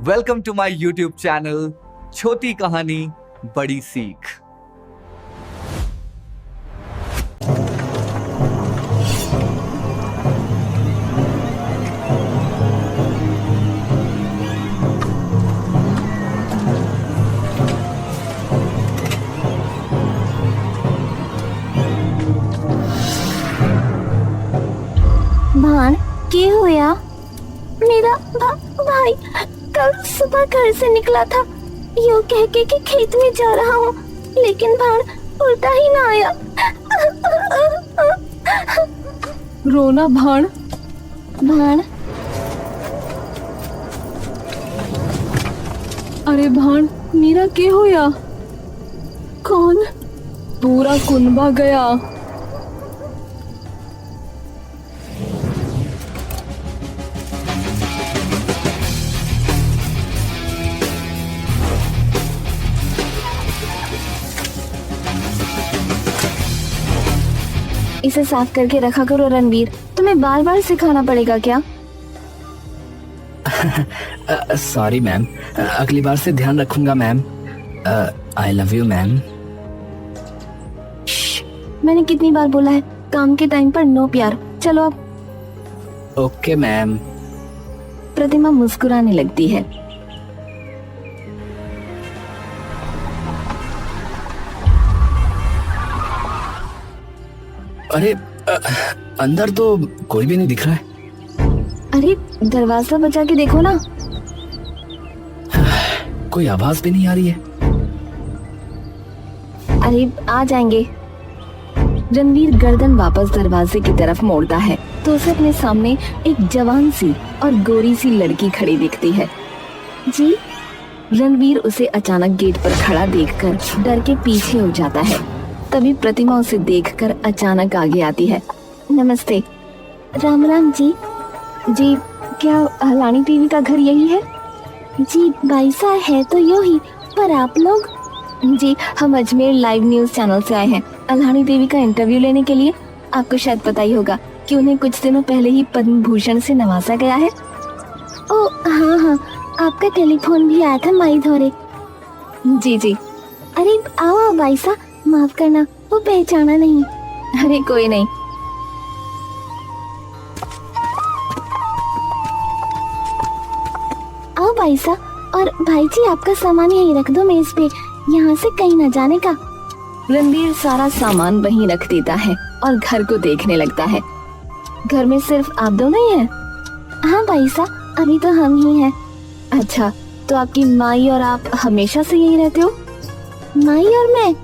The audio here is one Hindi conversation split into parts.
Welcome to my YouTube channel छोटी कहानी बड़ी सीख। भान क्या हुआ? मेरा भाई कल सुबह घर से निकला था यूं कह के कि खेत में जा रहा हूँ, लेकिन भान उल्टा ही ना आया। रोना भान। भान अरे भान मीरा के होया? कौन? पूरा कुनबा गया। इसे साफ करके रखा करो रणवीर, तुम्हें बार बार सिखाना पड़ेगा क्या? सॉरी मैम, अगली बार से ध्यान रखूंगा ma'am. I love you ma'am. मैंने कितनी बार बोला है, काम के टाइम पर नो प्यार। चलो अब। Okay ma'am. प्रतिमा मुस्कुराने लगती है। अरे अंदर तो कोई भी नहीं दिख रहा है। अरे दरवाजा बचा के देखो ना। कोई आवाज भी नहीं आ रही है। अरे आ जाएंगे। रणवीर गर्दन वापस दरवाजे की तरफ मोड़ता है तो उसे अपने सामने एक जवान सी और गोरी सी लड़की खड़ी दिखती है। जी? रणवीर उसे अचानक गेट पर खड़ा देखकर डर के पीछे हो जाता है। तभी प्रतिमा उसे देखकर अचानक आगे आती है। नमस्ते। राम राम जी। जी क्या हलानी टीवी का घर यही है? जी बाईसा है तो यूं ही, पर आप लोग? जी हम अजमेर लाइव न्यूज चैनल से आए हैं अल्हानी देवी का इंटरव्यू लेने के लिए। आपको शायद पता ही होगा कि उन्हें कुछ दिनों पहले ही पद्म भूषण से नवाजा गया है। ओ हाँ हाँ, आपका टेलीफोन भी आया था माई धोरे। जी जी। अरे आओ बाईसा, माफ करना वो पहचाना नहीं। अरे कोई नहीं। आओ बाईसा, और भाई जी आपका सामान यहीं रख दो मेज पे, यहाँ से कहीं न जाने का। रणवीर सारा सामान वहीं रख देता है और घर को देखने लगता है। घर में सिर्फ आप दोनों ही हैं? हाँ बाईसा, अभी तो हम ही हैं। अच्छा, तो आपकी माई और आप हमेशा से यहीं रहते हो? माई और मैं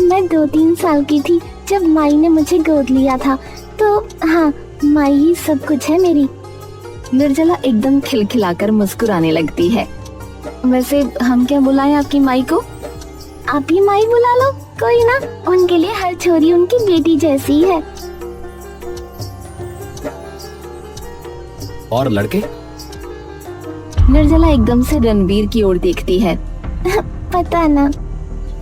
मैं 2-3 साल की थी जब माई ने मुझे गोद लिया था, तो हाँ माई ही सब कुछ है मेरी। निर्जला एकदम खिलखिलाकर मुस्कुराने लगती है। वैसे हम क्या बुलाएं आपकी माई को? आप ही माई बुला लो, कोई ना, उनके लिए हर छोरी उनकी बेटी जैसी है। और लड़के? निर्जला एकदम से रणवीर की ओर देखती है। पता ना।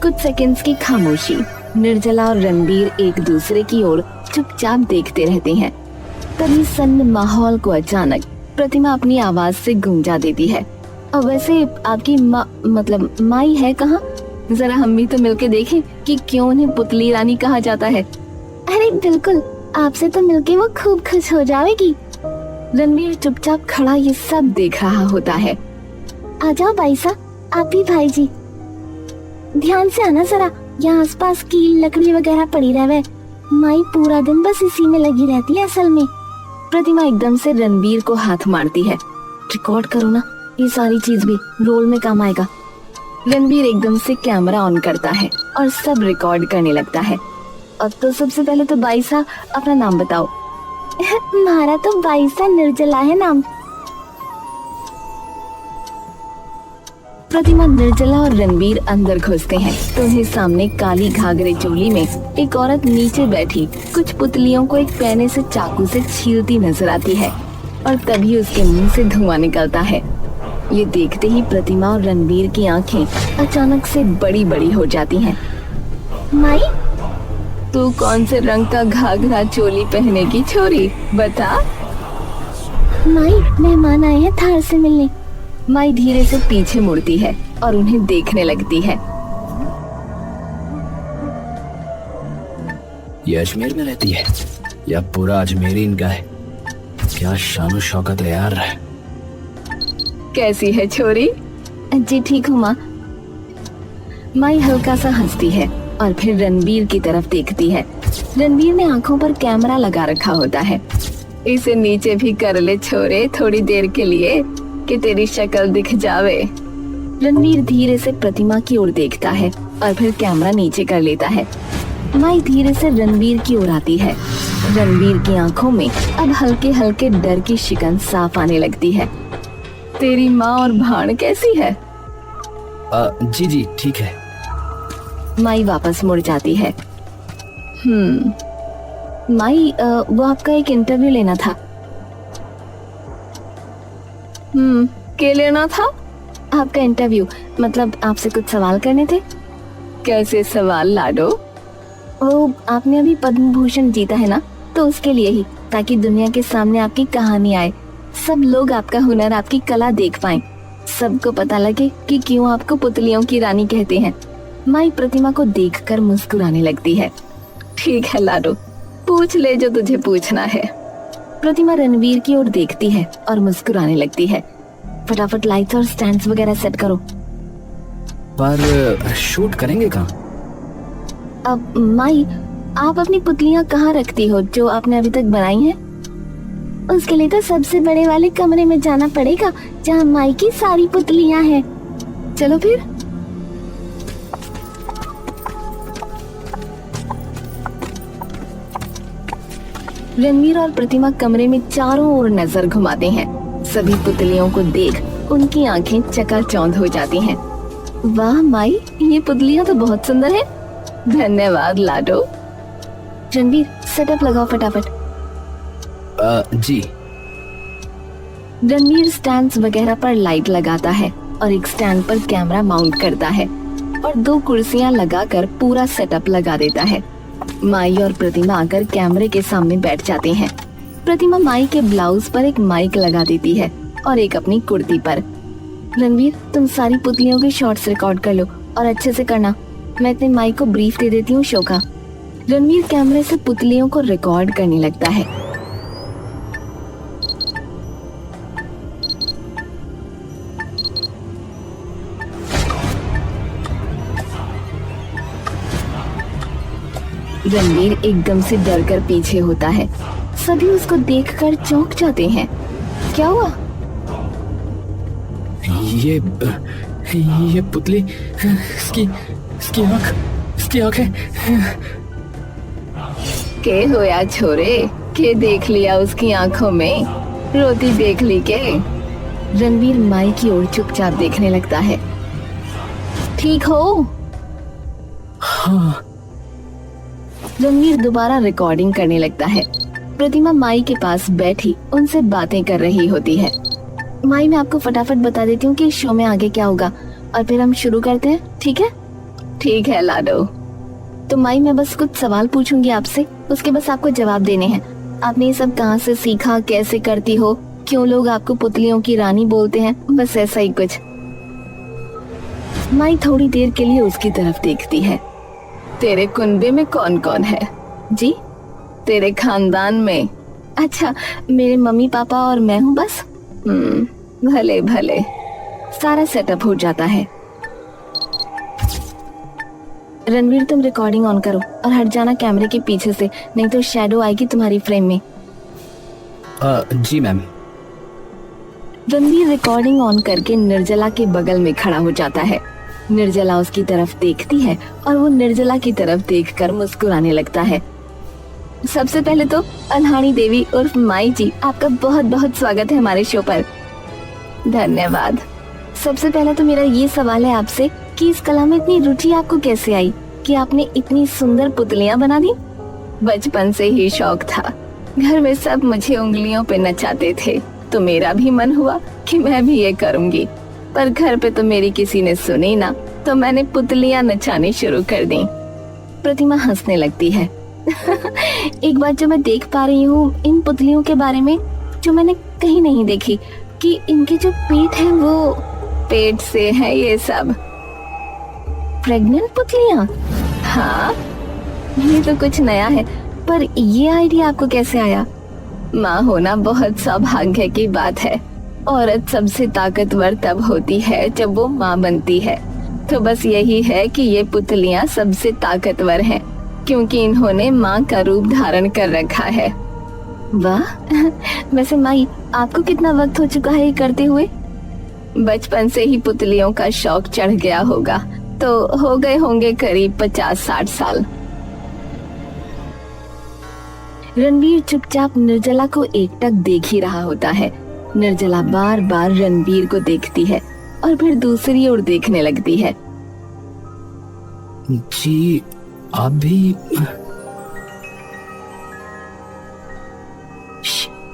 कुछ सेकंड्स की खामोशी। निर्जला और रणवीर एक दूसरे की ओर चुपचाप देखते रहते हैं। तभी सन्न माहौल को अचानक प्रतिमा अपनी आवाज से गूंजा देती है। और वैसे आपकी मतलब माई है कहाँ? जरा हम भी तो मिलके देखें कि क्यों उन्हें पुतली रानी कहा जाता है। अरे बिल्कुल, आपसे तो मिलके वो खूब खुश हो जाएगी। रणवीर चुपचाप खड़ा ये सब देख रहा होता है। आ जाओ बाईसा, आप ही भाई जी। ध्यान से आना जरा, यहाँ आसपास कील लकड़ी वगैरह पड़ी रहे। माई पूरा दिन बस इसी में लगी रहती है असल में। प्रतिमा एकदम से रणवीर को हाथ मारती है। रिकॉर्ड करो ना, ये सारी चीज भी रोल में काम आएगा। रणवीर एकदम से कैमरा ऑन करता है और सब रिकॉर्ड करने लगता है। अब तो सबसे पहले तो बाईसा अपना नाम बताओ। हमारा तो बाईसा निर्जला है नाम। प्रतिमा, निर्जला और रणवीर अंदर घुसते हैं तो उन्हें सामने काली घाघरे चोली में एक औरत नीचे बैठी कुछ पुतलियों को एक पैने से चाकू से छीलती नजर आती है और तभी उसके मुंह से धुआं निकलता है। ये देखते ही प्रतिमा और रणवीर की आंखें अचानक से बड़ी बड़ी हो जाती हैं। माई, तू कौन से रंग का घाघरा चोली पहने की छोरी, बता। माई, मेहमान आए हैं थार से मिलने। माई धीरे से पीछे मुड़ती है और उन्हें देखने लगती है। ये अजमेर में रहती है या पूरा अजमेर इनका है? क्या शानो शौकत है यार। कैसी है छोरी? जी ठीक हूँ माँ। माई हल्का सा हंसती है और फिर रणबीर की तरफ देखती है। रणबीर ने आंखों पर कैमरा लगा रखा होता है। इसे नीचे भी कर ले छोरे, थोड़ी देर के लिए, कि तेरी शक्ल दिख जावे। रणबीर धीरे से प्रतिमा की ओर देखता है और फिर कैमरा नीचे कर लेता है। माई धीरे से रणबीर की ओर आती है। रणबीर की आंखों में अब हल्के हल्के डर की शिकन साफ आने लगती है। तेरी माँ और भाण कैसी है? जी जी ठीक है। माई वापस मुड़ जाती है। माई वो आपका एक इंटरव्यू लेना था। क्या लेना था? आपका इंटरव्यू, मतलब आपसे कुछ सवाल करने थे। कैसे सवाल लाडो? वो आपने अभी पद्म भूषण जीता है ना, तो उसके लिए ही, ताकि दुनिया के सामने आपकी कहानी आए, सब लोग आपका हुनर, आपकी कला देख पाएं, सबको पता लगे कि क्यों आपको पुतलियों की रानी कहते हैं। माई प्रतिमा को देखकर मुस्कुराने लगती है। ठीक है लाडो, पूछ ले जो तुझे पूछना है। प्रतिमा रणवीर की ओर देखती है और मुस्कुराने लगती है। फटाफट लाइट्स और स्टैंड्स वगैरह सेट करो। पर शूट करेंगे कहाँ? अब माई, आप अपनी पुतलियाँ कहाँ रखती हो जो आपने अभी तक बनाई हैं? उसके लिए तो सबसे बड़े वाले कमरे में जाना पड़ेगा जहाँ माई की सारी पुतलियाँ हैं। चलो फिर। रणवीर और प्रतिमा कमरे में चारों ओर नजर घुमाते हैं। सभी पुतलियों को देख उनकी आंखें चकाचौंध हो जाती हैं। वाह माई, ये पुतलियाँ तो बहुत सुंदर है। धन्यवाद लाडो। रणवीर, सेटअप लगाओ फटाफट। जी। रणवीर स्टैंड्स वगैरह पर लाइट लगाता है और एक स्टैंड पर कैमरा माउंट करता है और 2 कुर्सियां लगाकर पूरा सेटअप लगा देता है। माई और प्रतिमा आकर कैमरे के सामने बैठ जाते हैं। प्रतिमा माई के ब्लाउज पर एक माइक लगा देती है और एक अपनी कुर्ती पर। रणवीर, तुम सारी पुतलियों के शॉट्स रिकॉर्ड कर लो और अच्छे से करना। मैं अपने माई को ब्रीफ दे देती हूँ शो का। रणवीर कैमरे से पुतलियों को रिकॉर्ड करने लगता है। रणवीर एकदम से डर कर पीछे होता है। सभी उसको देखकर चौंक जाते हैं। क्या हुआ? ये पुतली, इसकी आँख है। के होया छोरे, के देख लिया उसकी आंखों में? रोती देख ली के? रणवीर माई की ओर चुपचाप देखने लगता है। ठीक हो? हाँ। रणवीर दोबारा रिकॉर्डिंग करने लगता है। प्रतिमा माई के पास बैठी उनसे बातें कर रही होती है। माई, मैं आपको फटाफट बता देती हूँ कि शो में आगे क्या होगा और फिर हम शुरू करते हैं, ठीक है? ठीक है लाडो। तो माई, मैं बस कुछ सवाल पूछूंगी आपसे, उसके बस आपको जवाब देने हैं। आपने ये सब कहाँ से सीखा, कैसे करती हो, क्यों लोग आपको पुतलियों की रानी बोलते हैं, बस ऐसा ही कुछ। माई थोड़ी देर के लिए उसकी तरफ देखती है। तेरे कुनबे में कौन कौन है? जी, तेरे खानदान में? अच्छा, मेरे मम्मी पापा और मैं हूँ बस। भले भले। सारा सेटअप हो जाता है। रणवीर, तुम रिकॉर्डिंग ऑन करो और हट जाना कैमरे के पीछे से, नहीं तो शैडो आएगी तुम्हारी फ्रेम में। जी मैम। रणवीर रिकॉर्डिंग ऑन करके निर्जला के बगल में खड़ा हो जाता है। निर्जला उसकी तरफ देखती है और वो निर्जला की तरफ देखकर मुस्कुराने लगता है। सबसे पहले तो अल्हानी देवी उर्फ माई जी, आपका बहुत बहुत स्वागत है हमारे शो पर। धन्यवाद। सबसे पहला तो मेरा ये सवाल है आपसे कि इस कला में इतनी रुचि आपको कैसे आई कि आपने इतनी सुंदर पुतलियां बना दी? बचपन से ही शौक था। घर में सब मुझे उंगलियों पे नचाते थे, तो मेरा भी मन हुआ कि मैं भी ये करूंगी। पर घर पे तो मेरी किसी ने सुनी ना, तो मैंने पुतलियां नचानी शुरू कर दी। प्रतिमा हंसने लगती है। एक बात जो मैं देख पा रही हूँ इन पुतलियों के बारे में, जो मैंने कहीं नहीं देखी, कि इनके जो पेट है वो पेट से है ये सब। प्रेग्नेंट पुतलियां? हाँ, ये तो कुछ नया है, पर ये आइडिया आपको कैसे आया? माँ होना बहुत सौभाग्य की बात है। औरत सबसे ताकतवर तब होती है जब वो माँ बनती है। तो बस यही है कि ये पुतलियाँ सबसे ताकतवर हैं, क्योंकि इन्होंने माँ का रूप धारण कर रखा है। वाह, वैसे माई आपको कितना वक्त हो चुका है ये करते हुए? बचपन से ही पुतलियों का शौक चढ़ गया होगा, तो हो गए होंगे करीब 50-60 साल। रणबीर चुपचाप निर्जला को एकटक देख ही रहा होता है। निर्जला बार बार रणबीर को देखती है और फिर दूसरी ओर देखने लगती है। जी आप भी?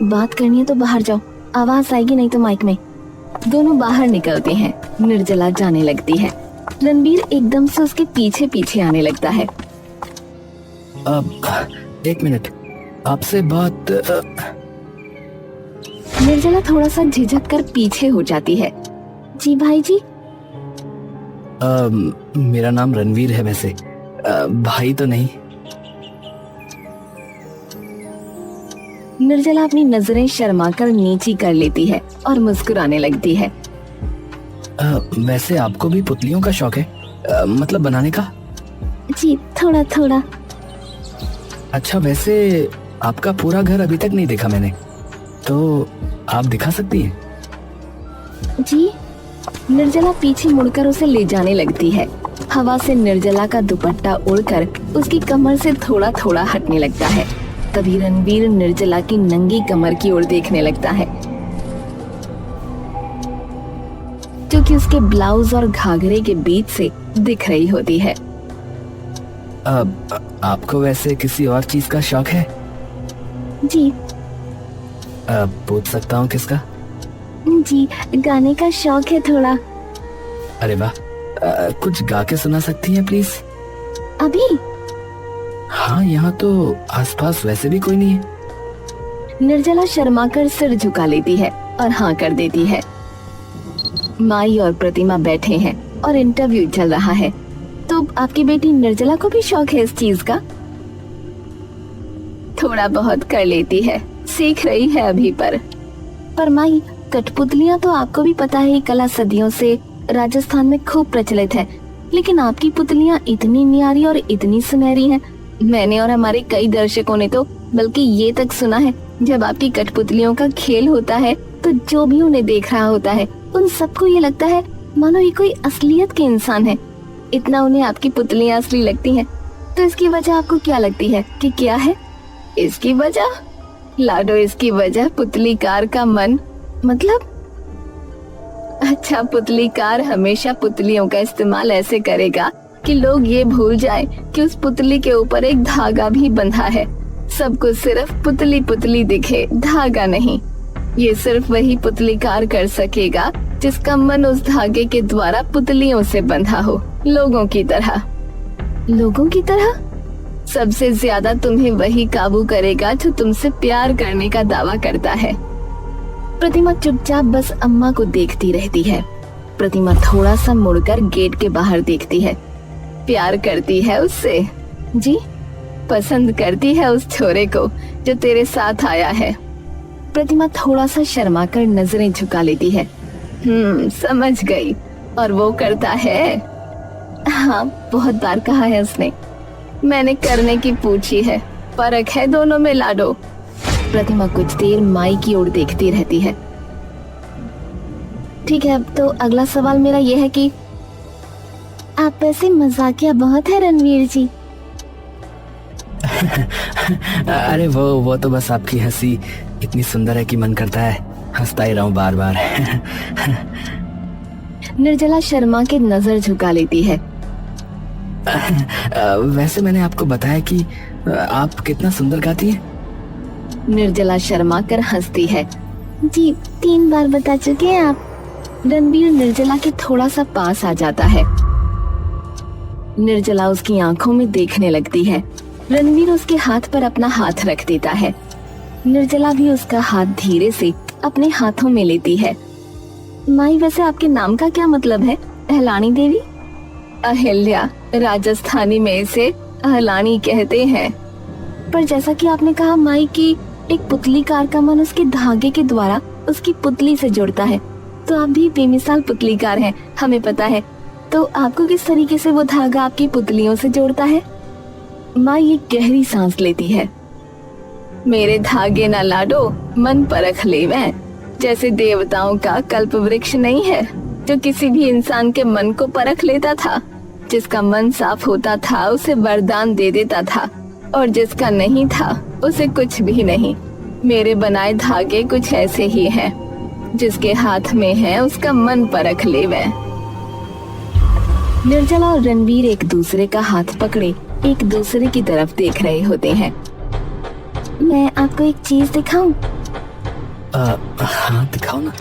बात करनी है तो बाहर जाओ, आवाज आएगी नहीं तो माइक में। दोनों बाहर निकलते हैं। निर्जला जाने लगती है। रणबीर एकदम से उसके पीछे पीछे आने लगता है। अब एक मिनट, आपसे बात निर्जला थोड़ा सा झिझक कर पीछे हो जाती है। जी भाई जी। मेरा नाम रणवीर है वैसे, भाई तो नहीं। निर्जला अपनी नजरें शर्माकर नीची कर लेती है और मुस्कुराने लगती है। वैसे आपको भी पुतलियों का शौक है, मतलब बनाने का? जी थोड़ा थोड़ा। अच्छा, वैसे आपका पूरा घर अभी तक नहीं देखा मैंने, तो आप दिखा सकती हैं? जी। निर्जला पीछे मुड़कर उसे ले जाने लगती है। हवा से निर्जला का दुपट्टा उड़कर उसकी कमर से थोड़ा थोड़ा हटने लगता है। तभी रणबीर निर्जला की नंगी कमर की ओर देखने लगता है, जो कि उसके ब्लाउज और घाघरे के बीच से दिख रही होती है। आपको वैसे किसी और चीज का शौक है? जी। पूछ सकता हूँ किसका? जी, गाने का शौक है थोड़ा। अरे वाह, कुछ गा के सुना सकती हैं प्लीज? अभी? हाँ, यहाँ तो आसपास वैसे भी कोई नहीं है। निर्जला शर्माकर सिर झुका लेती है और हाँ कर देती है। माई और प्रतिमा बैठे हैं और इंटरव्यू चल रहा है। तो आपकी बेटी निर्जला को भी शौक है इस चीज का? थोड़ा बहुत कर लेती है, सीख रही है अभी। पर माई, कठपुतलियां तो आपको भी पता है, कला सदियों से राजस्थान में खूब प्रचलित है, लेकिन आपकी पुतलियां इतनी न्यारी और इतनी सुनहरी हैं। मैंने और हमारे कई दर्शकों ने तो बल्कि ये तक सुना है, जब आपकी कठपुतलियों का खेल होता है तो जो भी उन्हें देख रहा होता है उन सबको ये लगता है मानो ये कोई असलियत के इंसान है। इतना उन्हें आपकी पुतलियां असली लगती हैं। तो इसकी वजह आपको क्या लगती है कि क्या है? इसकी वजह लाडो, इसकी वजह पुतलीकार का मन, मतलब अच्छा, पुतलीकार हमेशा पुतलियों का इस्तेमाल ऐसे करेगा कि लोग ये भूल जाएं कि उस पुतली के ऊपर एक धागा भी बंधा है। सबको सिर्फ पुतली पुतली दिखे, धागा नहीं। ये सिर्फ वही पुतलीकार कर सकेगा जिसका मन उस धागे के द्वारा पुतलियों से बंधा हो, लोगों की तरह। लोगों की तरह? सबसे ज्यादा तुम्हें वही काबू करेगा जो तुमसे प्यार करने का दावा करता है। प्रतिमा चुपचाप बस अम्मा को देखती रहती है। प्रतिमा थोड़ा सा मुड़कर गेट के बाहर देखती है। प्यार करती है उससे? जी, पसंद करती है उस छोरे को जो तेरे साथ आया है। प्रतिमा थोड़ा सा शर्माकर नजरें झुका लेती है। समझ गई। और वो करता है? हाँ, बहुत बार कहा है उसने। मैंने करने की पूछी है। फर्क है दोनों में लाडो। प्रतिमा कुछ देर माई की ओर देखती रहती है। ठीक है, तो अगला सवाल मेरा यह है कि आप ऐसे मजाकिया बहुत है रणवीर जी। अरे वो तो बस आपकी हंसी इतनी सुंदर है कि मन करता है हंसता ही रहूं बार बार। निर्जला शर्मा के नजर झुका लेती है। वैसे मैंने आपको बताया कि आप कितना सुंदर गाती हैं। निर्जला शर्मा कर हंसती है। जी, 3 बार बता चुके हैं आप। रणबीर निर्जला के थोड़ा सा पास आ जाता है। निर्जला उसकी आंखों में देखने लगती है। रणबीर उसके हाथ पर अपना हाथ रख देता है। निर्जला भी उसका हाथ धीरे से अपने हाथों में लेती है। माई, वैसे आपके नाम का क्या मतलब है? अहलानी देवी? अहिल्या, राजस्थानी में इसे अहलानी कहते हैं। पर जैसा कि आपने कहा माई कि एक पुतली कार का मन उसके धागे के द्वारा उसकी पुतली से जुड़ता है, तो आप भी बेमिसाल पुतलीकार हैं, हमें पता है। तो आपको किस तरीके से वो धागा आपकी पुतलियों से जोड़ता है? माई एक गहरी सांस लेती है। मेरे धागे ना लाडो, मन परख ले मैं। जैसे देवताओं का कल्प वृक्ष नहीं है जो किसी भी इंसान के मन को परख लेता था। जिसका मन साफ होता था उसे वरदान दे देता था, और जिसका नहीं था उसे कुछ भी नहीं। मेरे बनाए धागे कुछ ऐसे ही हैं। जिसके हाथ में है उसका मन परख ले वह। निर्जला और रणवीर एक दूसरे का हाथ पकड़े एक दूसरे की तरफ देख रहे होते हैं। मैं आपको एक चीज दिखाऊं? हाँ दिखाओ ना।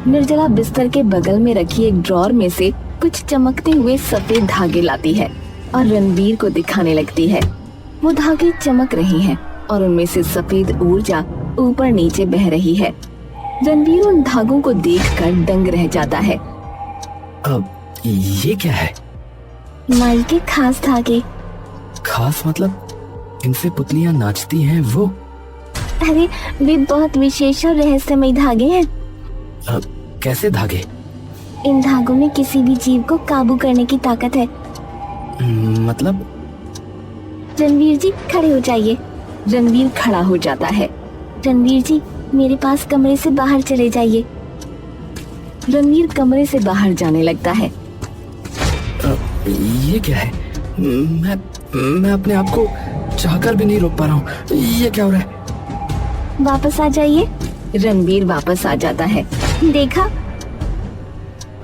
निर्जला बिस्तर के बगल में रखी एक ड्रॉर में से कुछ चमकते हुए सफेद धागे लाती है और रणवीर को दिखाने लगती है। वो धागे चमक रहे हैं और उनमें से सफेद ऊर्जा ऊपर नीचे बह रही है। रणवीर उन धागों को देखकर दंग रह जाता है। अब ये क्या है? माई के खास धागे। खास मतलब इनसे पुतलियां नाचती हैं वो? अरे वे बहुत विशेष और रहस्यमय धागे हैं। कैसे धागे? इन धागों में किसी भी जीव को काबू करने की ताकत है। मतलब? रणवीर जी खड़े हो जाइए। रणवीर खड़ा हो जाता है। रणवीर जी मेरे पास कमरे से बाहर चले जाइए। रणवीर कमरे से बाहर जाने लगता है। ये क्या है? मैं अपने आप को चाहकर भी नहीं रोक पा रहा हूँ। ये क्या हो रहा है? वापस आ जाइए। रणवीर वापस आ जाता है। देखा?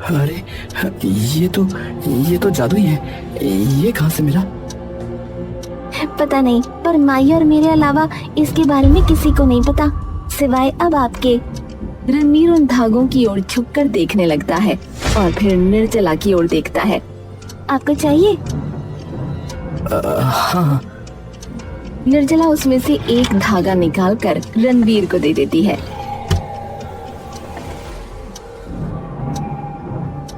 अरे ये तो जादू ही है। ये कहाँ से मिला? पता नहीं, पर माई और मेरे अलावा इसके बारे में किसी को नहीं पता सिवाय अब आपके। रणवीर उन धागों की ओर झुककर देखने लगता है और फिर निर्जला की ओर देखता है। आपको चाहिए? हाँ। निर्जला उसमें से एक धागा निकालकर रणवीर को दे देती है।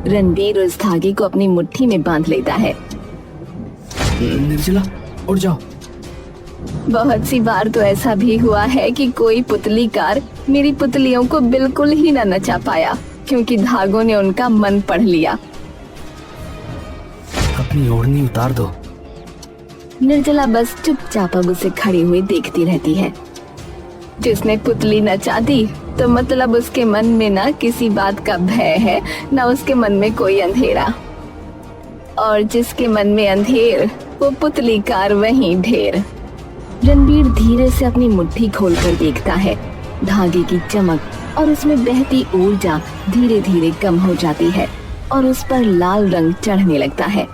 रणवीर उस धागे को अपनी मुट्ठी में बांध लेता है। निर्जला उठ जाओ। बहुत सी बार तो ऐसा भी हुआ है कि कोई पुतलीकार मेरी पुतलियों को बिल्कुल ही न नचा पाया क्योंकि धागों ने उनका मन पढ़ लिया। अपनी ओढ़नी उतार दो। निर्जला बस चुपचाप अब उसे खड़ी हुई देखती रहती है। जिसने पुतली नचा दी तो मतलब उसके मन में ना किसी बात का भय है ना उसके मन में कोई अंधेरा, और जिसके मन में अंधेर वो पुतलीकार वहीं ढेर। रणवीर धीरे से अपनी मुट्ठी खोलकर देखता है। धागे की चमक और उसमें बहती ऊर्जा धीरे धीरे कम हो जाती है और उस पर लाल रंग चढ़ने लगता है।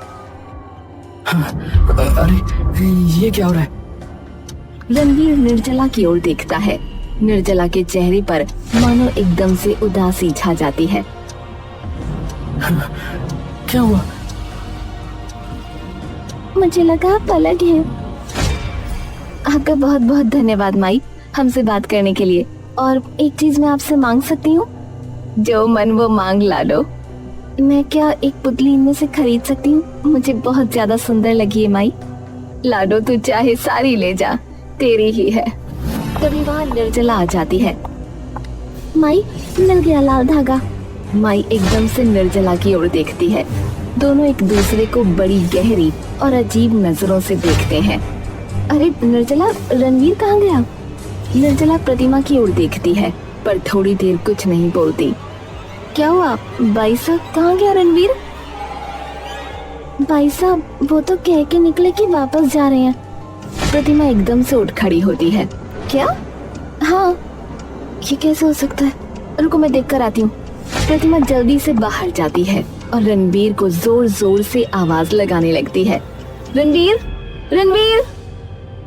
अरे ये क्या हो रहा है? रणवीर निर्जला की ओर देखता है। निर्जला के चेहरे पर मानो एकदम से उदासी छा जाती है। क्या हुआ? मुझे लगा आप अलग हैं। आपका बहुत बहुत धन्यवाद माई हमसे बात करने के लिए। और एक चीज मैं आपसे मांग सकती हूँ? जो मन वो मांग लाडो। मैं क्या एक पुतली इनमें से खरीद सकती हूँ? मुझे बहुत ज्यादा सुंदर लगी है माई। लाडो तू चाहे सारी ले जा, तेरी ही है। तभी वहाँ निर्जला आ जाती है। माई मिल गया लाल धागा। माई एकदम से निर्जला की ओर देखती है। दोनों एक दूसरे को बड़ी गहरी और अजीब नजरों से देखते हैं। अरे निर्जला, रणवीर कहाँ गया? निर्जला प्रतिमा की ओर देखती है पर थोड़ी देर कुछ नहीं बोलती। क्या हुआ भाई साहब, कहाँ गया रणवीर? भाई साहब वो तो कह के निकले कि वापस जा रहे हैं। प्रतिमा एकदम से उठ खड़ी होती है। क्या? हाँ, ये कैसे हो सकता है? रुको मैं देख कर आती हूँ। प्रतिमा जल्दी से बाहर जाती है और रणवीर को जोर जोर से आवाज लगाने लगती है। रणवीर, रणवीर!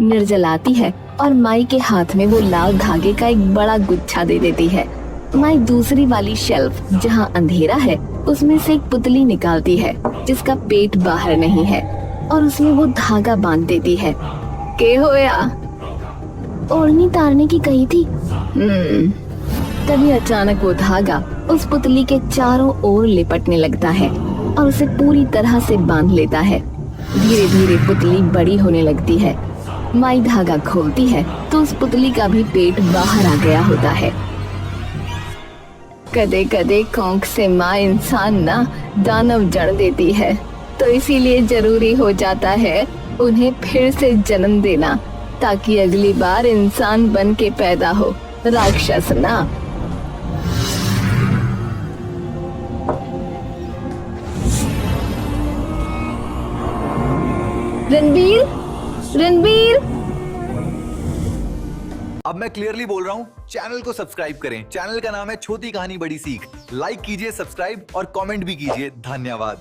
निर्जला आती है और माई के हाथ में वो लाल धागे का एक बड़ा गुच्छा दे देती है। माई दूसरी वाली शेल्फ जहाँ अंधेरा है उसमें से एक पुतली निकालती है जिसका पेट बाहर नहीं है और उसमें वो धागा बांध देती है। के होया? ओढ़नी तारने की कही थी। तभी अचानक वो धागा उस पुतली के चारों ओर लिपटने लगता है और उसे पूरी तरह से बांध लेता है। धीरे धीरे पुतली बड़ी होने लगती है। माई धागा खोलती है तो उस पुतली का भी पेट बाहर आ गया होता है। कदे कदे कोंख से माँ इंसान ना दानव जड़ देती है, तो इसीलिए जरूरी हो जाता है उन्हें फिर से जन्म देना, ताकि अगली बार इंसान बन के पैदा हो, राक्षस ना। रणबीर, रणबीर। अब मैं क्लियरली बोल रहा हूँ, चैनल को सब्सक्राइब करें। चैनल का नाम है छोटी कहानी बड़ी सीख। लाइक कीजिए, सब्सक्राइब और कमेंट भी कीजिए। धन्यवाद।